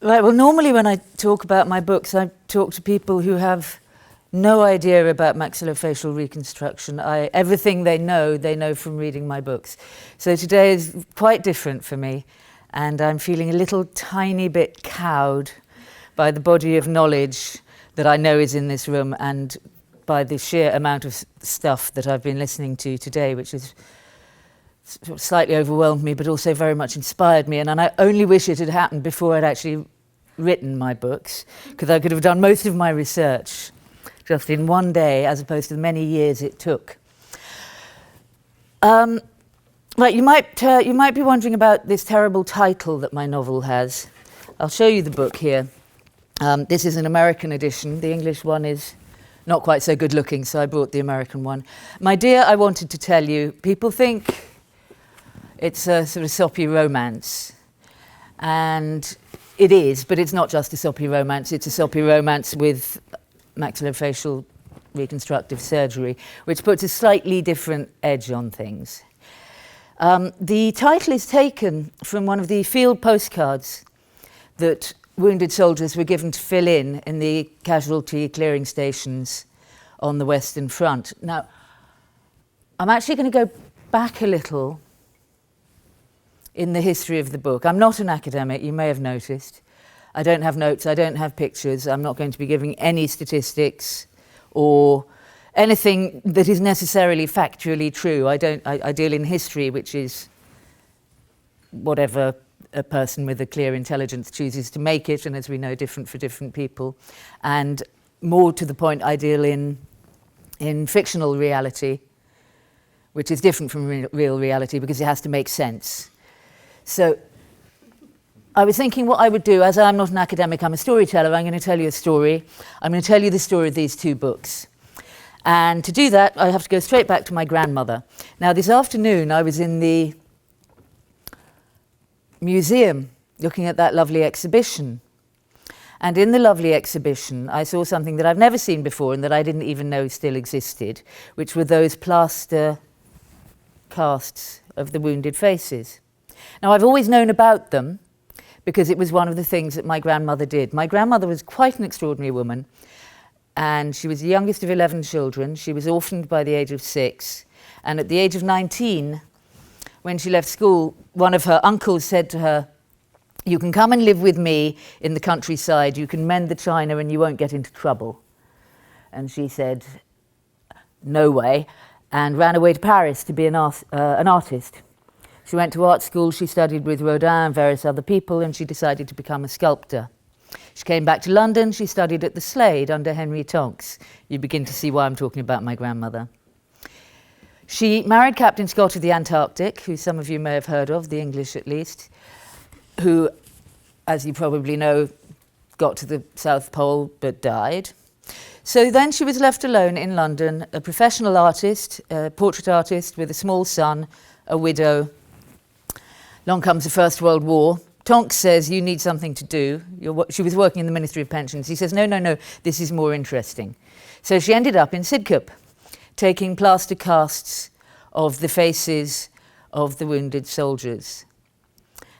Right, well, normally when I talk about my books, I talk to people who have no idea about maxillofacial reconstruction. Everything they know from reading my books. So today is quite different for me, and I'm feeling a little tiny bit cowed by the body of knowledge that I know is in this room and by the sheer amount of stuff that I've been listening to today, which has slightly overwhelmed me, but also very much inspired me. And I only wish it had happened before I'd actually written my books, because I could have done most of my research just in one day, as opposed to the many years it took. Right, you might be wondering about this terrible title that my novel has. I'll show you the book here. This is an American edition. The English one is not quite so good looking, so I brought the American one. My dear, I wanted to tell you, people think it's a sort of soppy romance. And it is, but it's not just a soppy romance. It's a soppy romance with maxillofacial reconstructive surgery, which puts a slightly different edge on things. The title is taken from one of the field postcards that wounded soldiers were given to fill in the casualty clearing stations on the Western Front. Now, I'm actually going to go back a little in the history of the book. I'm not an academic, you may have noticed. I don't have notes, I don't have pictures, I'm not going to be giving any statistics or anything that is necessarily factually true. I deal in history, which is whatever a person with a clear intelligence chooses to make it, and as we know, different for different people. And more to the point, I deal in fictional reality, which is different from real reality because it has to make sense. So I was thinking what I would do, as I'm not an academic, I'm a storyteller, I'm going to tell you a story. I'm going to tell you the story of these two books. And to do that, I have to go straight back to my grandmother. Now, this afternoon, I was in the museum looking at that lovely exhibition. And in the lovely exhibition, I saw something that I've never seen before and that I didn't even know still existed, which were those plaster casts of the wounded faces. Now, I've always known about them because it was one of the things that my grandmother did. My grandmother was quite an extraordinary woman, and she was the youngest of 11 children. She was orphaned by the age of 6, and at the age of 19, when she left school, one of her uncles said to her, "You can come and live with me in the countryside, you can mend the china and you won't get into trouble." And she said, "No way," and ran away to Paris to be an artist. She went to art school, she studied with Rodin and various other people, and she decided to become a sculptor. She came back to London, she studied at the Slade under Henry Tonks. You begin to see why I'm talking about my grandmother. She married Captain Scott of the Antarctic, who some of you may have heard of, the English at least, who, as you probably know, got to the South Pole but died. So then she was left alone in London, a professional artist, a portrait artist with a small son, a widow. Along comes the First World War. Tonks says, "You need something to do." She was working in the Ministry of Pensions. He says, no, this is more interesting. So she ended up in Sidcup, taking plaster casts of the faces of the wounded soldiers.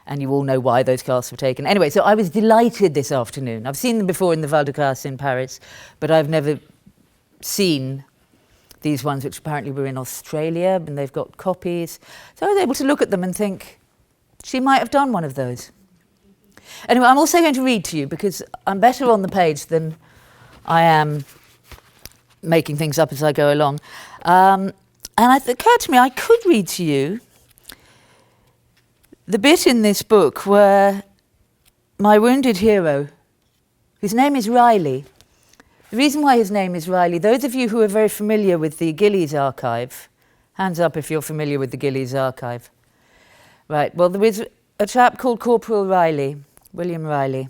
And you all know why those casts were taken. Anyway, so I was delighted this afternoon. I've seen them before in the Val de Grâce in Paris, but I've never seen these ones, which apparently were in Australia, and they've got copies. So I was able to look at them and think, she might have done one of those. Anyway, I'm also going to read to you because I'm better on the page than I am making things up as I go along. And it occurred to me I could read to you the bit in this book where my wounded hero, whose name is Riley. The reason why his name is Riley, those of you who are very familiar with the Gillies archive, hands up if you're familiar with the Gillies archive. Right, well, there was a chap called Corporal Riley, William Riley,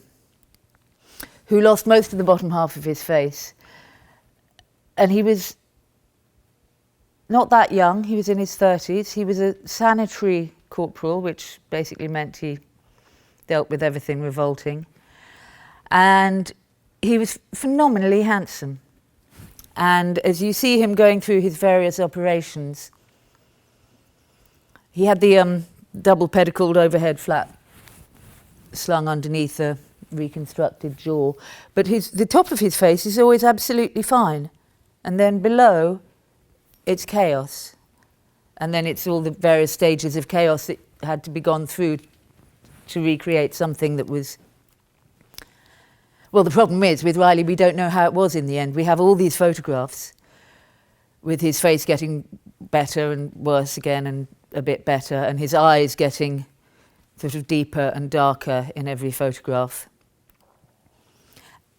who lost most of the bottom half of his face. And he was not that young, he was in his 30s. He was a sanitary corporal, which basically meant he dealt with everything revolting. And he was phenomenally handsome. And as you see him going through his various operations, he had the double pedicled overhead flap slung underneath the reconstructed jaw. But the top of his face is always absolutely fine. And then below, it's chaos. And then it's all the various stages of chaos that had to be gone through to recreate something that was... Well, the problem is, with Riley, we don't know how it was in the end. We have all these photographs with his face getting better and worse again and a bit better, and his eyes getting sort of deeper and darker in every photograph.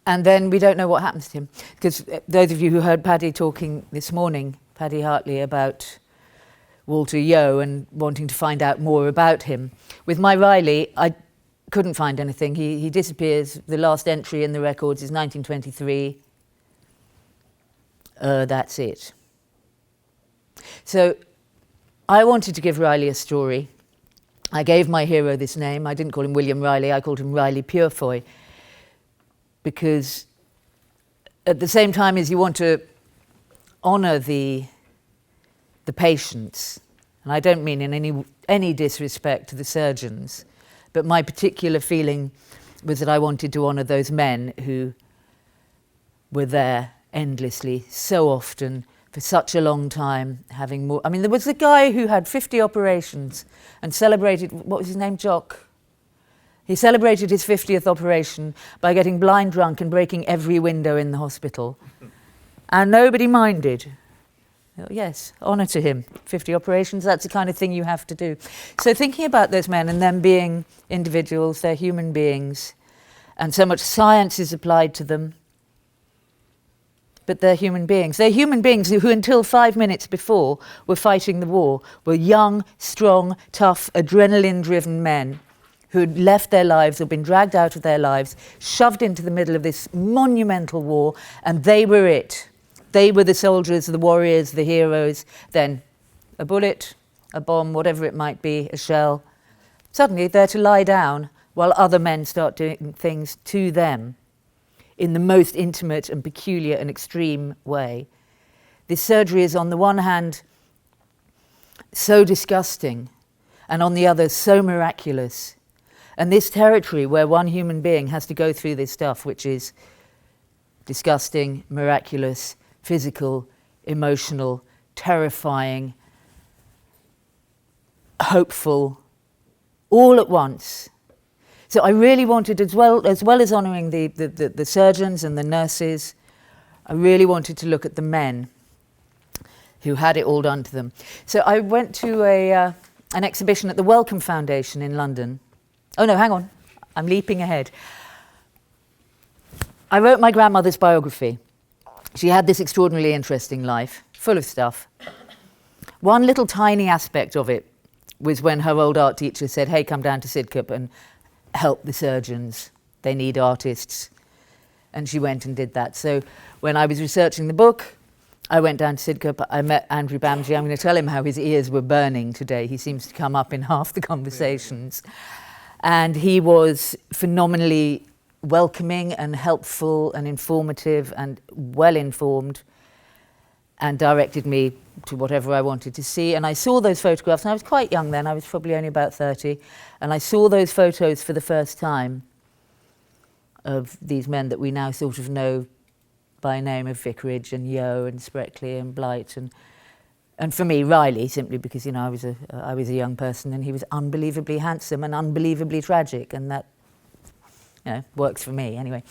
And then we don't know what happens to him. Because those of you who heard Paddy talking this morning, Paddy Hartley, about Walter Yeo and wanting to find out more about him. With my Riley, I couldn't find anything. He disappears. The last entry in the records is 1923. That's it. So I wanted to give Riley a story. I gave my hero this name. I didn't call him William Riley. I called him Riley Purefoy. Because at the same time as you want to honour the patients, and I don't mean in any disrespect to the surgeons, but my particular feeling was that I wanted to honour those men who were there endlessly, so often, for such a long time, having more... I mean, there was a guy who had 50 operations and celebrated... What was his name? Jock. He celebrated his 50th operation by getting blind drunk and breaking every window in the hospital. And nobody minded. Yes, honour to him. 50 operations, that's the kind of thing you have to do. So thinking about those men and them being individuals, they're human beings, and so much science is applied to them, but they're human beings. They're human beings who until 5 minutes before were fighting the war, were young, strong, tough, adrenaline-driven men who had left their lives or been dragged out of their lives, shoved into the middle of this monumental war, and they were it. They were the soldiers, the warriors, the heroes. Then a bullet, a bomb, whatever it might be, a shell. Suddenly they're to lie down while other men start doing things to them in the most intimate and peculiar and extreme way. This surgery is on the one hand so disgusting and on the other so miraculous. And this territory where one human being has to go through this stuff, which is disgusting, miraculous, physical, emotional, terrifying, hopeful, all at once. So I really wanted, as well as honouring the surgeons and the nurses, I really wanted to look at the men who had it all done to them. So I went to an exhibition at the Wellcome Foundation in London. Oh no, hang on, I'm leaping ahead. I wrote my grandmother's biography. She had this extraordinarily interesting life, full of stuff. One little tiny aspect of it was when her old art teacher said, hey, come down to Sidcup and help the surgeons. They need artists. And she went and did that. So when I was researching the book, I went down to Sidcup. I met Andrew Bamsey. I'm going to tell him how his ears were burning today. He seems to come up in half the conversations. And he was phenomenally welcoming and helpful and informative and well-informed, and directed me to whatever I wanted to see. And I saw those photographs, and I was quite young then, I was probably only about 30, and I saw those photos for the first time of these men that we now sort of know by name of Vicarage and Yeo and Spreckley and Blight, and for me, Riley, simply because, you know, I was a young person and he was unbelievably handsome and unbelievably tragic, and that, you know, works for me anyway.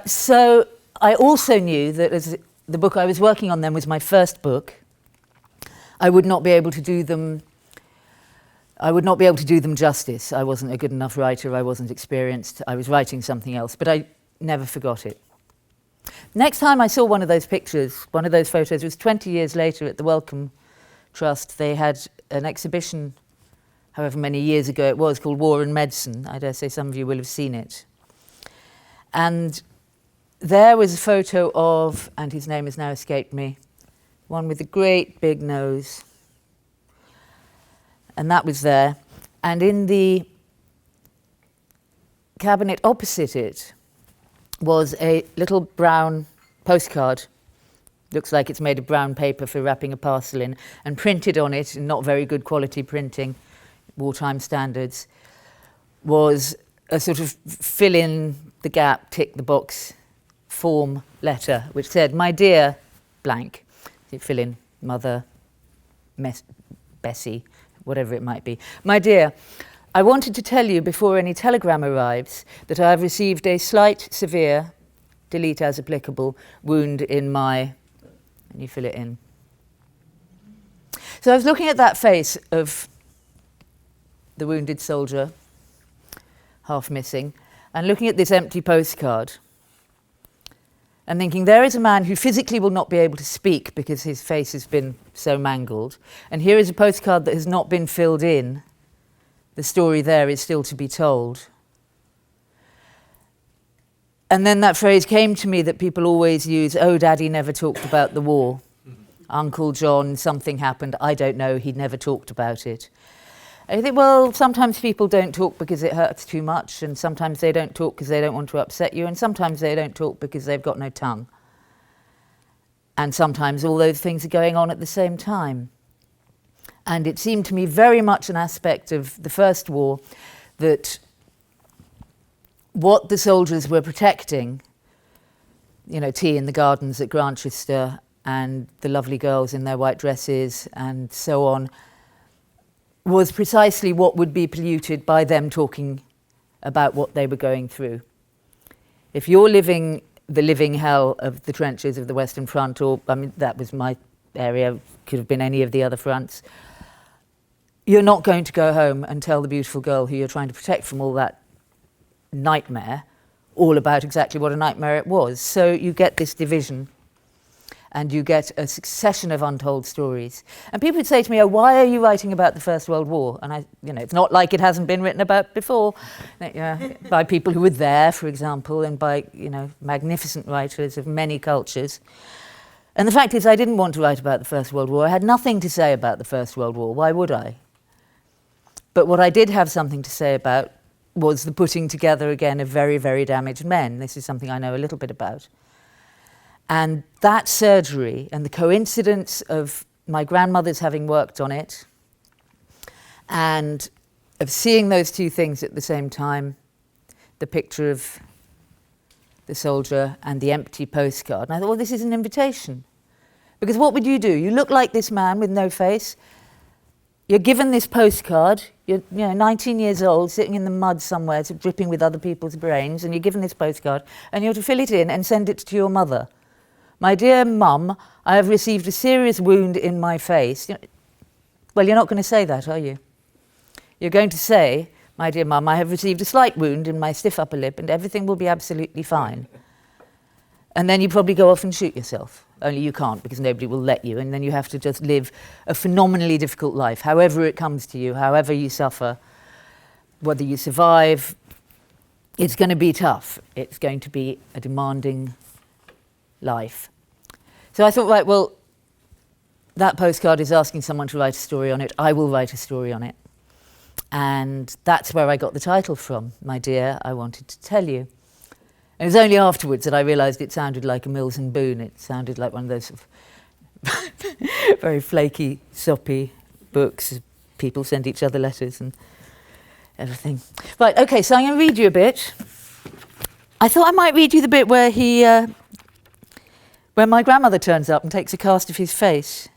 So I also knew that as the book I was working on then was my first book, I would not be able to do them justice. I wasn't a good enough writer, I wasn't experienced, I was writing something else, but I never forgot it. Next time I saw one of those pictures, one of those photos, was 20 years later at the Wellcome Trust. They had an exhibition, however many years ago it was, called War and Medicine. I dare say some of you will have seen it. And there was a photo of, and his name has now escaped me, one with a great big nose. And that was there. And in the cabinet opposite it was a little brown postcard. Looks like it's made of brown paper for wrapping a parcel in, and printed on it, in not very good quality printing, wartime standards, was a sort of fill in the gap, tick the box form letter, which said, "My dear blank," you fill in mother, Bessie, whatever it might be. "My dear, I wanted to tell you before any telegram arrives that I have received a slight, severe, delete as applicable, wound in my," and you fill it in. So I was looking at that face of the wounded soldier, half missing, and looking at this empty postcard and thinking, there is a man who physically will not be able to speak because his face has been so mangled, and here is a postcard that has not been filled in. The story there is still to be told. And then that phrase came to me that people always use, "Oh, Daddy never talked about the war. Uncle John, something happened, I don't know, he never talked about it." I think, well, sometimes people don't talk because it hurts too much, and sometimes they don't talk because they don't want to upset you, and sometimes they don't talk because they've got no tongue. And sometimes all those things are going on at the same time. And it seemed to me very much an aspect of the First War that what the soldiers were protecting, you know, tea in the gardens at Grantchester and the lovely girls in their white dresses and so on, was precisely what would be polluted by them talking about what they were going through. If you're living the living hell of the trenches of the Western Front, or, I mean, that was my area, could have been any of the other fronts, you're not going to go home and tell the beautiful girl who you're trying to protect from all that nightmare all about exactly what a nightmare it was. So you get this division, and you get a succession of untold stories. And people would say to me, "Oh, why are you writing about the First World War?" And I, you know, it's not like it hasn't been written about before, by people who were there, for example, and by, you know, magnificent writers of many cultures. And the fact is, I didn't want to write about the First World War. I had nothing to say about the First World War. Why would I? But what I did have something to say about was the putting together again of very, very damaged men. This is something I know a little bit about. And that surgery and the coincidence of my grandmother's having worked on it and of seeing those two things at the same time, the picture of the soldier and the empty postcard. And I thought, well, this is an invitation. Because what would you do? You look like this man with no face. You're given this postcard. You're 19 years old, sitting in the mud somewhere, dripping with other people's brains, and you're given this postcard, and you're to fill it in and send it to your mother. "My dear Mum, I have received a serious wound in my face." Well, you're not going to say that, are you? You're going to say, "My dear Mum, I have received a slight wound in my stiff upper lip, and everything will be absolutely fine." And then you probably go off and shoot yourself. Only you can't, because nobody will let you, and then you have to just live a phenomenally difficult life, however it comes to you, however you suffer, whether you survive. It's going to be tough. It's going to be a demanding life. So I thought, right, well, that postcard is asking someone to write a story on it. I will write a story on it. And that's where I got the title from, "My Dear, I Wanted to Tell You." It was only afterwards that I realised it sounded like a Mills and Boon. It sounded like one of those very flaky, soppy books. People send each other letters and everything. Right, okay, so I'm going to read you a bit. I thought I might read you the bit where when my grandmother turns up and takes a cast of his face.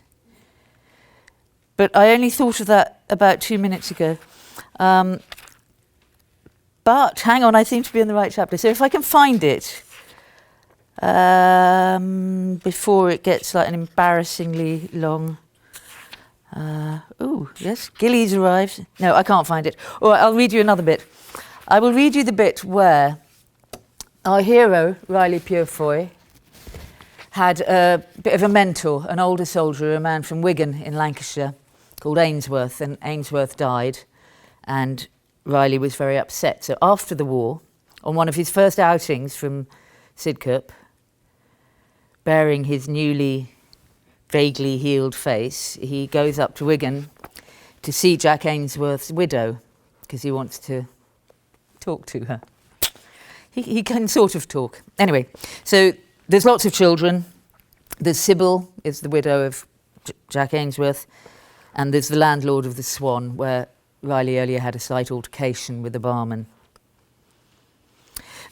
But I only thought of that about 2 minutes ago. But hang on, I seem to be in the right chapter. So if I can find it before it gets like an embarrassingly long. Oh, yes, Gillies arrives. No, I can't find it. All right, I'll read you another bit. I will read you the bit where our hero, Riley Purefoy, had a bit of a mentor, an older soldier, a man from Wigan in Lancashire called Ainsworth, and Ainsworth died, and Riley was very upset. So after the war, on one of his first outings from Sidcup, bearing his newly, vaguely healed face, he goes up to Wigan to see Jack Ainsworth's widow, because he wants to talk to her. He can sort of talk. Anyway, so there's lots of children. There's Sybil, is the widow of Jack Ainsworth, and there's the landlord of the Swan, where Riley earlier had a slight altercation with the barman.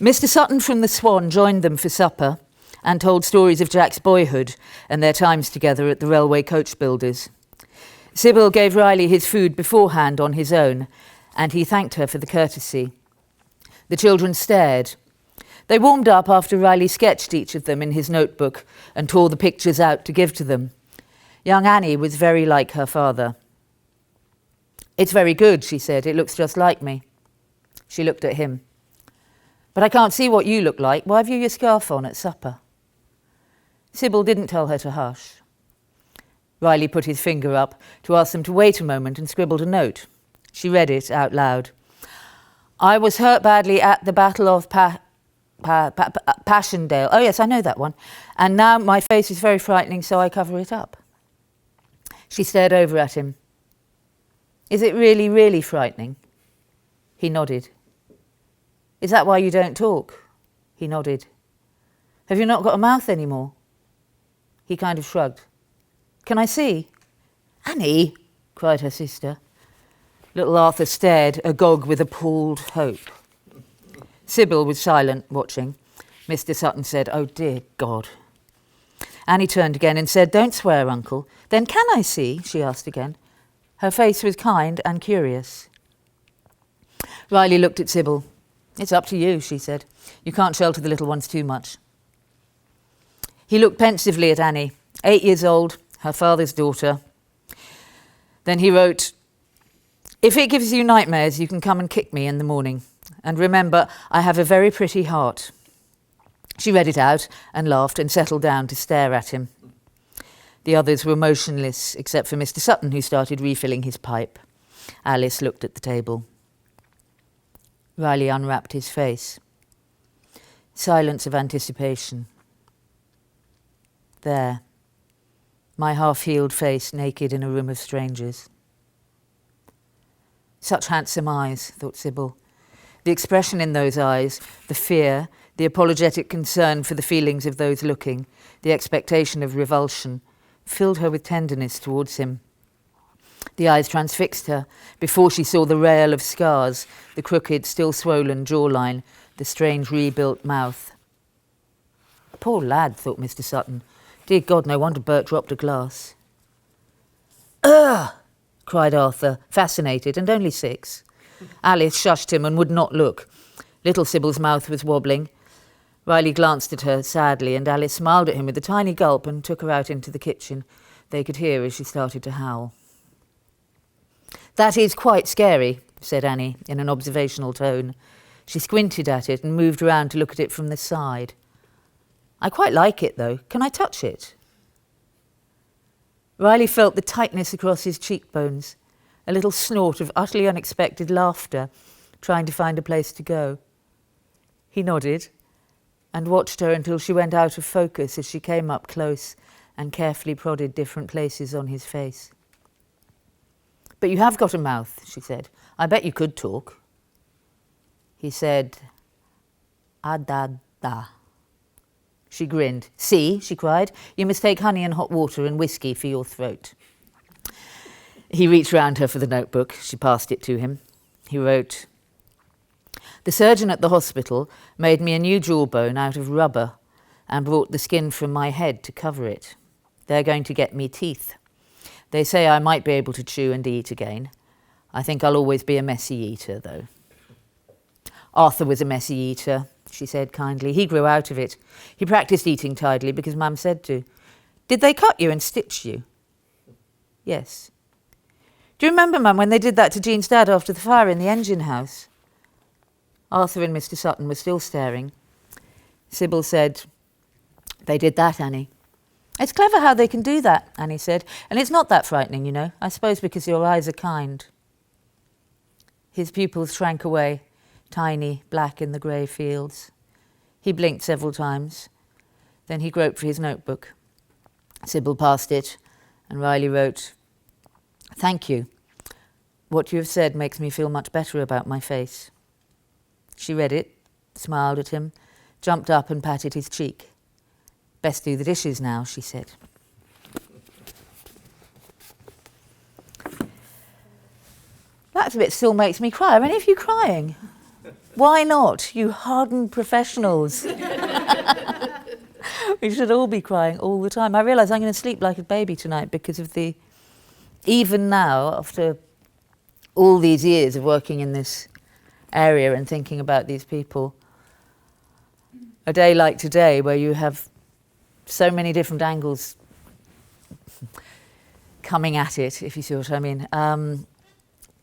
Mr. Sutton from the Swan joined them for supper and told stories of Jack's boyhood and their times together at the railway coach builders. Sybil gave Riley his food beforehand on his own, and he thanked her for the courtesy. The children stared. They warmed up after Riley sketched each of them in his notebook and tore the pictures out to give to them. Young Annie was very like her father. "It's very good," she said. "It looks just like me." She looked at him. "But I can't see what you look like. Why have you your scarf on at supper?" Sybil didn't tell her to hush. Riley put his finger up to ask them to wait a moment and scribbled a note. She read it out loud. "I was hurt badly at the Battle of Passchendaele. Oh yes, I know that one. And now my face is very frightening, so I cover it up." She stared over at him. "Is it really, really frightening?" He nodded. "Is that why you don't talk?" He nodded. "Have you not got a mouth anymore?" He kind of shrugged. "Can I see?" "Annie!" cried her sister. Little Arthur stared, agog with appalled hope. Sybil was silent, watching. Mr. Sutton said, "Oh, dear God." Annie turned again and said, "Don't swear, Uncle." "Then can I see?" she asked again. Her face was kind and curious. Riley looked at Sybil. "It's up to you," she said. "You can't shelter the little ones too much." He looked pensively at Annie, 8 years old, her father's daughter. Then he wrote, "If it gives you nightmares, you can come and kick me in the morning. And remember, I have a very pretty heart." She read it out and laughed and settled down to stare at him. The others were motionless, except for Mr. Sutton, who started refilling his pipe. Alice looked at the table. Riley unwrapped his face. Silence of anticipation. There, my half-healed face naked in a room of strangers. Such handsome eyes, thought Sybil. The expression in those eyes, the fear, the apologetic concern for the feelings of those looking, the expectation of revulsion, filled her with tenderness towards him. The eyes transfixed her before she saw the rail of scars, the crooked, still swollen jawline, the strange rebuilt mouth. Poor lad, thought Mr. Sutton. Dear God, no wonder Bert dropped a glass. "Ugh!" cried Arthur, fascinated, and only 6. Alice shushed him and would not look. Little Sybil's mouth was wobbling. Riley glanced at her sadly, and Alice smiled at him with a tiny gulp and took her out into the kitchen. They could hear as she started to howl. "That is quite scary," said Annie in an observational tone. She squinted at it and moved round to look at it from the side. "I quite like it, though. Can I touch it?" Riley felt the tightness across his cheekbones, a little snort of utterly unexpected laughter, trying to find a place to go. He nodded and watched her until she went out of focus as she came up close and carefully prodded different places on his face. "But you have got a mouth," she said. "I bet you could talk." He said, "Ah-da-da." She grinned. "See," she cried, "you must take honey and hot water and whiskey for your throat." He reached round her for the notebook. She passed it to him. He wrote, "The surgeon at the hospital made me a new jawbone out of rubber and brought the skin from my head to cover it. They're going to get me teeth. They say I might be able to chew and eat again. I think I'll always be a messy eater, though." "Arthur was a messy eater," she said kindly. "He grew out of it. He practiced eating tidily because Mum said to." "Did they cut you and stitch you?" "Yes." "Do you remember, Mum, when they did that to Jean's dad after the fire in the engine house?" Arthur and Mr. Sutton were still staring. Sybil said, "They did that, Annie." "It's clever how they can do that," Annie said. "And it's not that frightening, you know. I suppose because your eyes are kind." His pupils shrank away, tiny, black in the grey fields. He blinked several times. Then he groped for his notebook. Sybil passed it, and Riley wrote, "Thank you. What you have said makes me feel much better about my face." She read it, smiled at him, jumped up and patted his cheek. "Best do the dishes now," she said. That bit still makes me cry. Are any of you crying? Why not, you hardened professionals? We should all be crying all the time. I realise I'm going to sleep like a baby tonight because of the... Even now, after all these years of working in this area and thinking about these people, a day like today where you have so many different angles coming at it, if you see what I mean,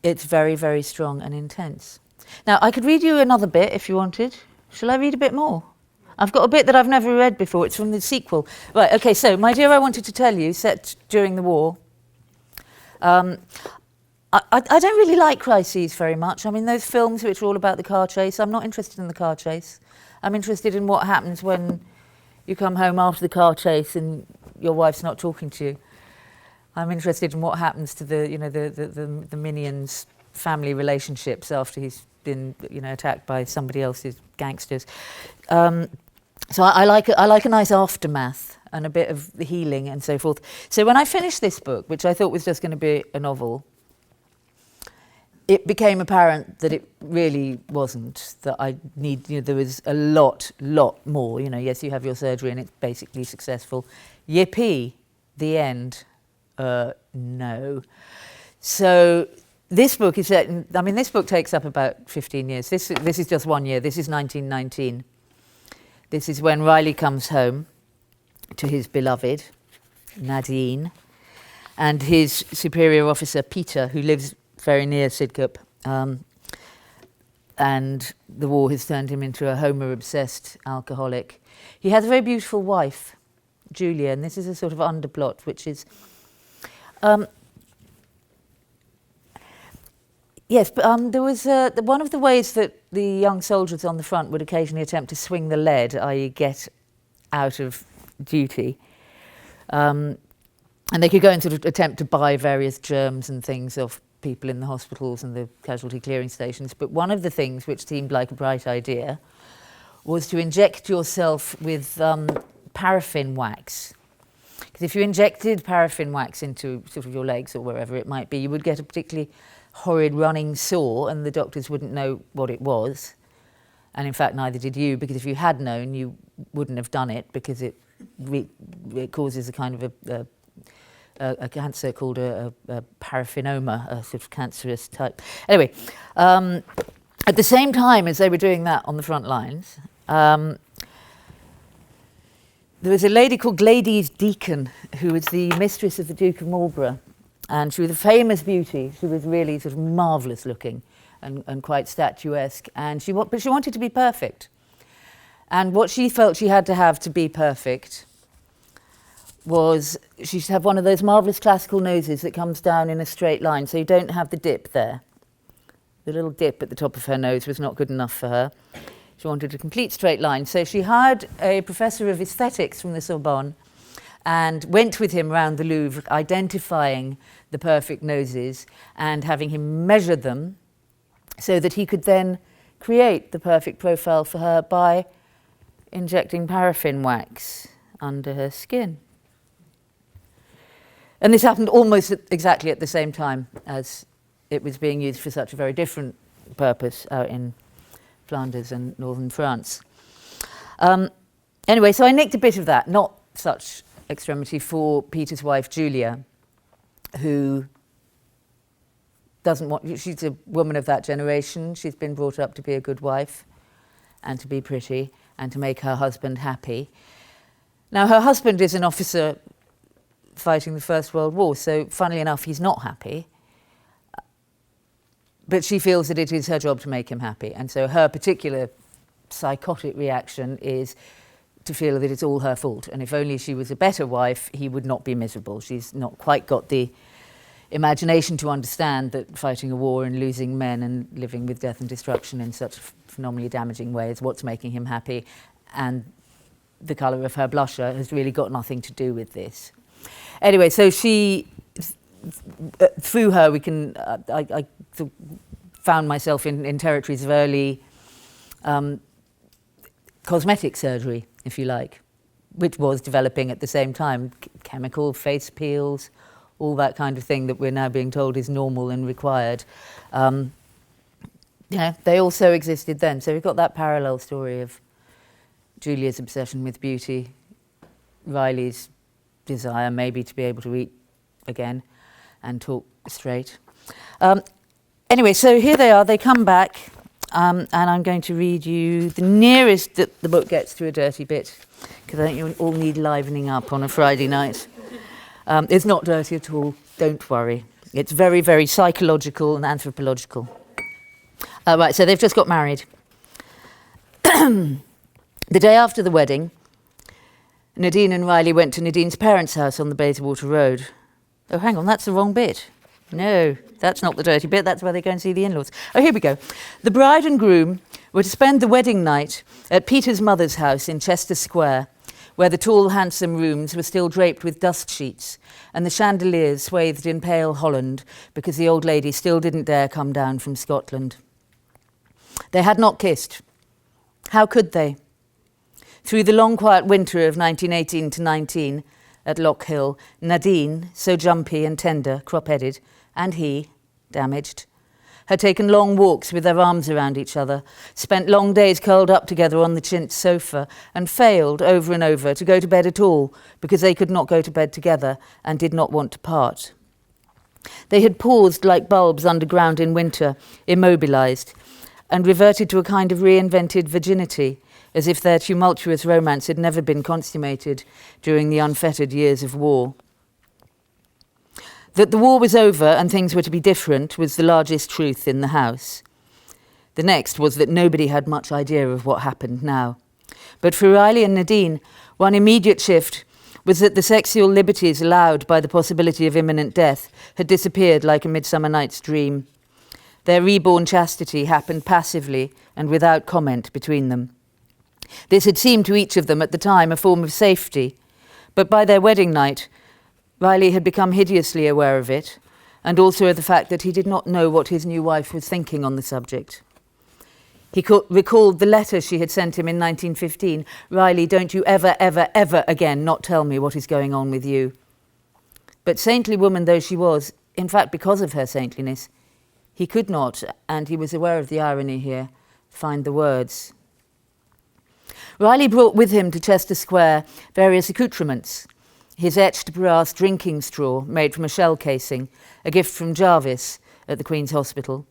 it's very, very strong and intense. Now, I could read you another bit if you wanted. Shall I read a bit more? I've got a bit that I've never read before. It's from the sequel. Right, okay, so My Dear, I Wanted to Tell You, set during the war. I don't really like crises very much. I mean, those films which are all about the car chase, I'm not interested in the car chase. I'm interested in what happens when you come home after the car chase and your wife's not talking to you. I'm interested in what happens to the, you know, the minion's family relationships after he's been, you know, attacked by somebody else's gangsters. So I like a nice aftermath and a bit of the healing and so forth. So when I finished this book, which I thought was just going to be a novel, it became apparent that it really wasn't, that I need, you know, there was a lot more. You know, yes, you have your surgery and it's basically successful. Yippee, the end. No. So this book is set in, I mean, this book takes up about 15 years. This is just 1 year. This is 1919. This is when Riley comes home to his beloved, Nadine, and his superior officer, Peter, who lives very near Sidcup. And the war has turned him into a Homer-obsessed alcoholic. He has a very beautiful wife, Julia, and this is a sort of underplot, which is... Yes, but there was one of the ways that the young soldiers on the front would occasionally attempt to swing the lead, i.e. get out of duty. And they could go and sort of attempt to buy various germs and things off people in the hospitals and the casualty clearing stations. But one of the things which seemed like a bright idea was to inject yourself with paraffin wax. Because if you injected paraffin wax into sort of your legs or wherever it might be, you would get a particularly horrid running sore, and the doctors wouldn't know what it was. And in fact, neither did you, because if you had known, you wouldn't have done it, because it causes a kind of a cancer called a paraffinoma, a sort of cancerous type. Anyway, at the same time as they were doing that on the front lines, there was a lady called Gladys Deacon, who was the mistress of the Duke of Marlborough. And she was a famous beauty. She was really sort of marvellous looking and quite statuesque. And but she wanted to be perfect. And what she felt she had to have to be perfect was she should have one of those marvellous classical noses that comes down in a straight line, so you don't have the dip there. The little dip at the top of her nose was not good enough for her. She wanted a complete straight line. So she hired a professor of aesthetics from the Sorbonne and went with him around the Louvre, identifying the perfect noses and having him measure them so that he could then create the perfect profile for her by injecting paraffin wax under her skin. And this happened almost exactly at the same time as it was being used for such a very different purpose out in Flanders and northern France. Anyway, so I nicked a bit of that, not such extremity, for Peter's wife Julia, who doesn't want, she's a woman of that generation. She's been brought up to be a good wife and to be pretty and to make her husband happy. Now, her husband is an officer fighting the First World War, so funnily enough, he's not happy. But she feels that it is her job to make him happy. And so her particular psychotic reaction is to feel that it's all her fault. And if only she was a better wife, he would not be miserable. She's not quite got the imagination to understand that fighting a war and losing men and living with death and destruction in such a phenomenally damaging way is what's making him happy. And the colour of her blusher has really got nothing to do with this. Anyway, so she, through her, we can, I found myself in territories of early cosmetic surgery, if you like, which was developing at the same time. Chemical face peels, all that kind of thing that we're now being told is normal and required. they also existed then. So we've got that parallel story of Julia's obsession with beauty, Riley's desire maybe to be able to eat again and talk straight. Anyway, so here they are, they come back, and I'm going to read you the nearest that the book gets to a dirty bit, because I think you all need livening up on a Friday night. It's not dirty at all, don't worry. It's very, very psychological and anthropological. Right, so they've just got married. The day after the wedding, Nadine and Riley went to Nadine's parents' house on the Bayswater Road. Oh, hang on, that's the wrong bit. No, that's not the dirty bit, that's where they go and see the in-laws. Oh, here we go. The bride and groom were to spend the wedding night at Peter's mother's house in Chester Square, where the tall, handsome rooms were still draped with dust sheets and the chandeliers swathed in pale holland because the old lady still didn't dare come down from Scotland. They had not kissed. How could they? Through the long, quiet winter of 1918 to 19 at Lock Hill, Nadine, so jumpy and tender, crop-headed, and he, damaged, had taken long walks with their arms around each other, spent long days curled up together on the chintz sofa, and failed over and over to go to bed at all because they could not go to bed together and did not want to part. They had paused like bulbs underground in winter, immobilised, and reverted to a kind of reinvented virginity, as if their tumultuous romance had never been consummated during the unfettered years of war. That the war was over and things were to be different was the largest truth in the house. The next was that nobody had much idea of what happened now. But for Riley and Nadine, one immediate shift was that the sexual liberties allowed by the possibility of imminent death had disappeared like a Midsummer Night's Dream. Their reborn chastity happened passively and without comment between them. This had seemed to each of them at the time a form of safety, but by their wedding night, Riley had become hideously aware of it, and also of the fact that he did not know what his new wife was thinking on the subject. He recalled the letter she had sent him in 1915, "Riley, don't you ever, ever, ever again not tell me what is going on with you." But saintly woman though she was, in fact because of her saintliness, he could not, and he was aware of the irony here, find the words. Riley brought with him to Chester Square various accoutrements. His etched brass drinking straw made from a shell casing, a gift from Jarvis at the Queen's Hospital.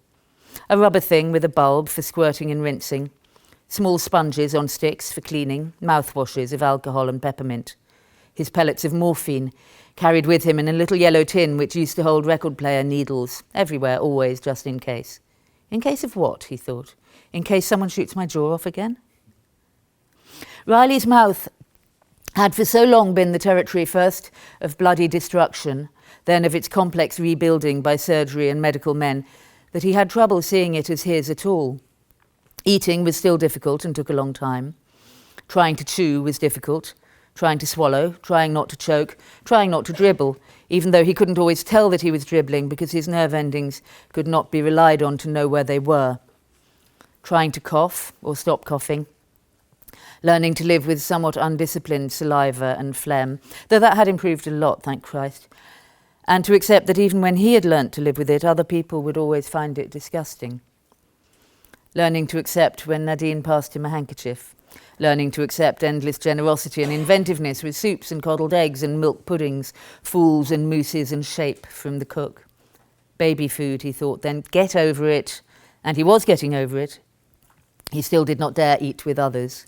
A rubber thing with a bulb for squirting and rinsing. Small sponges on sticks for cleaning, mouthwashes of alcohol and peppermint. His pellets of morphine, carried with him in a little yellow tin which used to hold record player needles, everywhere, always, just in case. In case of what, he thought? In case someone shoots my jaw off again? Riley's mouth had for so long been the territory first of bloody destruction, then of its complex rebuilding by surgery and medical men, that he had trouble seeing it as his at all. Eating was still difficult and took a long time. Trying to chew was difficult, trying to swallow, trying not to choke, trying not to dribble, even though he couldn't always tell that he was dribbling because his nerve endings could not be relied on to know where they were. Trying to cough or stop coughing. Learning to live with somewhat undisciplined saliva and phlegm, though that had improved a lot, thank Christ. And to accept that even when he had learnt to live with it, other people would always find it disgusting. Learning to accept when Nadine passed him a handkerchief. Learning to accept endless generosity and inventiveness with soups and coddled eggs and milk puddings, fools and mousses and shape from the cook. Baby food, he thought then. Get over it. And he was getting over it. He still did not dare eat with others.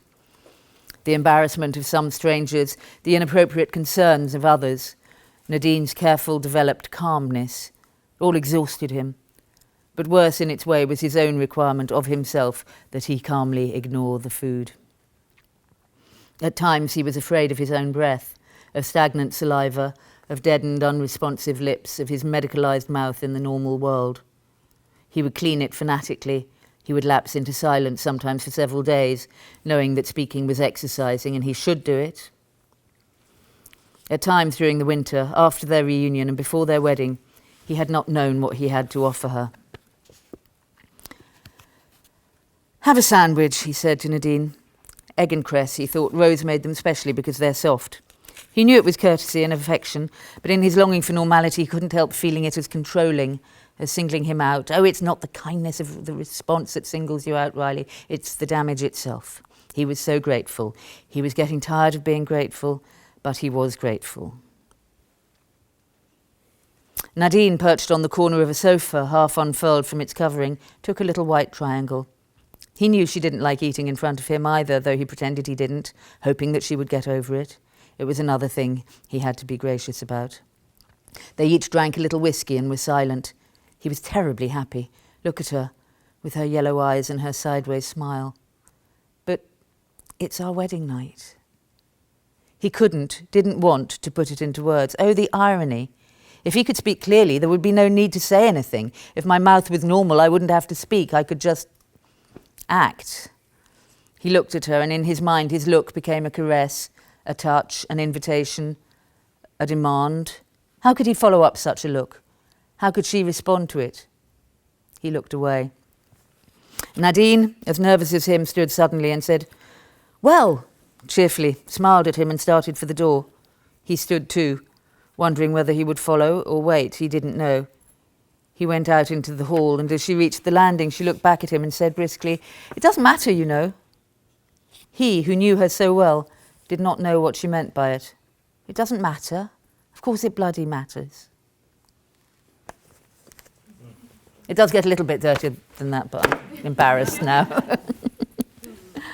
The embarrassment of some strangers, the inappropriate concerns of others, Nadine's careful, developed calmness, all exhausted him. But worse in its way was his own requirement of himself that he calmly ignore the food. At times he was afraid of his own breath, of stagnant saliva, of deadened, unresponsive lips, of his medicalised mouth in the normal world. He would clean it fanatically. He would lapse into silence sometimes for several days, knowing that speaking was exercising and he should do it. At times during the winter, after their reunion and before their wedding, he had not known what he had to offer her. "Have a sandwich," he said to Nadine. Egg and cress, he thought Rose made them specially because they're soft. He knew it was courtesy and affection, but in his longing for normality he couldn't help feeling it as controlling, as singling him out. Oh, it's not the kindness of the response that singles you out, Riley. It's the damage itself. He was so grateful. He was getting tired of being grateful, but he was grateful. Nadine, perched on the corner of a sofa, half unfurled from its covering, took a little white triangle. He knew she didn't like eating in front of him either, though he pretended he didn't, hoping that she would get over it. It was another thing he had to be gracious about. They each drank a little whiskey and were silent. He was terribly happy. Look at her, with her yellow eyes and her sideways smile. But it's our wedding night. He didn't want to put it into words. Oh, the irony. If he could speak clearly, there would be no need to say anything. If my mouth was normal, I wouldn't have to speak. I could just act. He looked at her, and in his mind his look became a caress, a touch, an invitation, a demand. How could he follow up such a look? How could she respond to it? He looked away. Nadine, as nervous as him, stood suddenly and said, "Well," cheerfully, smiled at him and started for the door. He stood too, wondering whether he would follow or wait. He didn't know. He went out into the hall, and as she reached the landing, she looked back at him and said briskly, "It doesn't matter, you know." He, who knew her so well, did not know what she meant by it. It doesn't matter. Of course it bloody matters. It does get a little bit dirtier than that, but I'm embarrassed now.